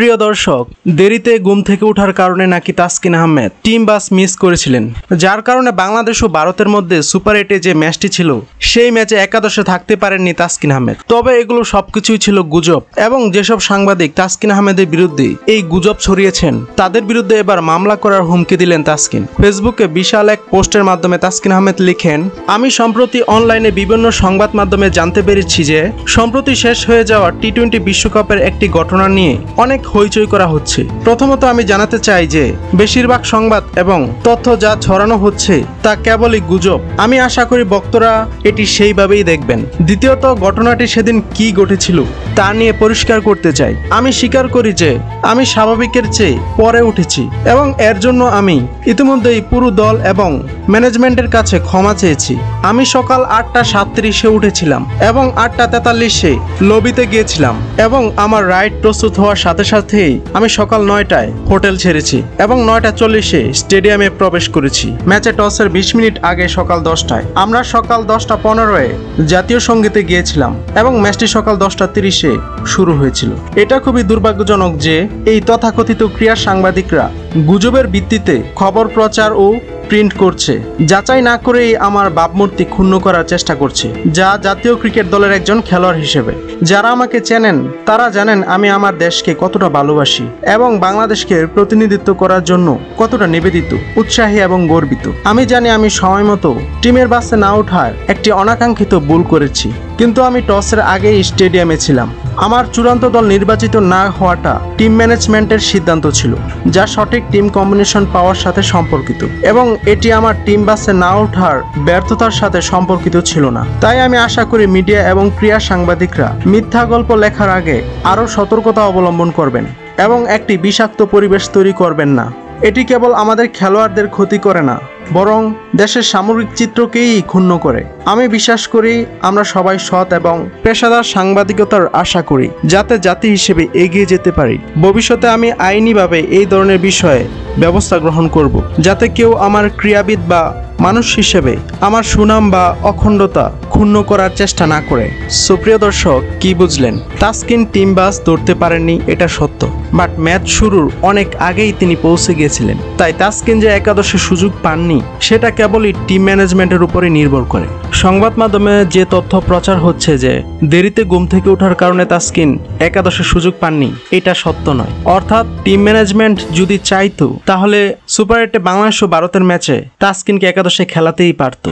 প্রিয় দর্শক, দেরিতে ঘুম থেকে ওঠার কারণে নাকি Taskin Ahmed team bus miss করেছিলেন, যার কারণে বাংলাদেশ ও ভারতের মধ্যে সুপার 8-এ যে ম্যাচটি ছিল সেই ম্যাচে একাদশে থাকতে পারেননি তাসকিন আহমেদ। তবে এগুলো সবকিছুই ছিল গুজব, এবং যেসব সাংবাদিক তাসকিন আহমেদের বিরুদ্ধে এই গুজব ছড়িয়েছেন তাদের বিরুদ্ধে এবার মামলা করার হুমকি দিলেন তাসকিন। ফেসবুকে বিশাল এক পোস্টের মাধ্যমে তাসকিন আহমেদ লিখেন, আমি সম্প্রতি অনলাইনে বিভিন্ন সংবাদ মাধ্যমে জানতে পেরেছি যে সম্প্রতি শেষ হয়ে যাওয়া টি-20 বিশ্বকাপের একটি ঘটনা নিয়ে অনেক হইচই করা হচ্ছে। প্রথমত আমি জানাতে চাই যে বেশিরভাগ সংবাদ এবং তথ্য যা ছড়ানো হচ্ছে তা কেবলই গুজব। আমি আশা করি বক্তারা এটি সেইভাবেই দেখবেন। দ্বিতীয়ত, ঘটনাটি সেদিন কি ঘটেছিল তা নিয়ে পরিষ্কার করতে চাই। আমি স্বীকার করি যে আমি স্বাভাবিকের চেয়ে পরে উঠেছি, এবং এর জন্য আমি ইতিমধ্যেই পুরো দল এবং ম্যানেজমেন্টের কাছে ক্ষমা চেয়েছি। আমি সকাল 8:37-এ উঠেছিলাম এবং 8:43-এ লবিতে গিয়েছিলাম, এবং আমার রাইড প্রস্তুত হওয়ার সাথে সাথেই আমি সকাল 9টায় হোটেল ছেড়েছি এবং 9:40-এ স্টেডিয়ামে প্রবেশ করেছি। ম্যাচে টসের 20 মিনিট আগে সকাল 10টায় আমরা সকাল 10:15-এ জাতীয় সঙ্গীতে গিয়েছিলাম এবং ম্যাচটি সকাল 10:30-এ শুরু হয়েছিল। এটা খুবই দুর্ভাগ্যজনক যে এই তথাকথিত ক্রীড়া সাংবাদিকরা গুজবের ভিত্তিতে খবর প্রচার ও প্রিন্ট করছে, যাচাই না করেই আমার ভাবমূর্তি ক্ষুণ্ণ করার চেষ্টা করছে, যা জাতীয় ক্রিকেট দলের একজন খেলোয়াড় হিসেবে। যারা আমাকে চেনেন তারা জানেন আমি আমার দেশকে কতটা ভালোবাসি এবং বাংলাদেশকে প্রতিনিধিত্ব করার জন্য কতটা নিবেদিত, উৎসাহী এবং গর্বিত। আমি জানি আমি সময় মতো টিমের বাসে না ওঠার একটি অনাকাঙ্ক্ষিত ভুল করেছি, কিন্তু আমি টসের আগেই স্টেডিয়ামে ছিলাম। আমার চূড়ান্ত দল নির্বাচিত না হওয়াটা টিম ম্যানেজমেন্টের সিদ্ধান্ত ছিল, যা সঠিক টিম কম্বিনেশন পাওয়ার সাথে সম্পর্কিত, এবং এটি আমার টিম বাসে না ওঠার ব্যর্থতার সাথে সম্পর্কিত ছিল না। তাই আমি আশা করি মিডিয়া এবং ক্রীড়া সাংবাদিকরা মিথ্যা গল্প লেখার আগে আরও সতর্কতা অবলম্বন করবেন এবং একটি বিষাক্ত পরিবেশ তৈরি করবেন না। এটি কেবল আমাদের খেলোয়াড়দের ক্ষতি করে না, বরং দেশের সামগ্রিক চিত্রকেই ক্ষুণ্ণ করে। আমি বিশ্বাস করি আমরা সবাই সৎ এবং পেশাদার সাংবাদিকতার আশা করি, যাতে জাতি হিসেবে এগিয়ে যেতে পারি। ভবিষ্যতে আমি আইনিভাবে এই ধরনের বিষয়ে ব্যবস্থা গ্রহণ করব, যাতে কেউ আমার ক্রীড়াবিদ বা মানুষ হিসেবে আমার সুনাম বা অখণ্ডতা ক্ষুণ্ণ করার চেষ্টা না করে। সুপ্রিয় দর্শক, কি বুঝলেন? তাসকিন টিম বাস ধরতে পারেননি, এটা সত্য, বাট ম্যাচ শুরুর অনেক আগেই তিনি পৌঁছে গিয়েছিলেন। তাই তাসকিন যে একাদশে সুযোগ পাননি সেটা কেবলই টিম ম্যানেজমেন্টের উপরে নির্ভর করে। সংবাদ মাধ্যমে যে তথ্য প্রচার হচ্ছে যে দেরিতে ঘুম থেকে ওঠার কারণে তাসকিন একাদশে সুযোগ পাননি, এটা সত্য নয়। অর্থাৎ টিম ম্যানেজমেন্ট যদি চাইতো তাহলে সুপার 8-এ বাংলাদেশ ও ভারতের ম্যাচে তাসকিনকে একাদশে খেলাতেই পারত।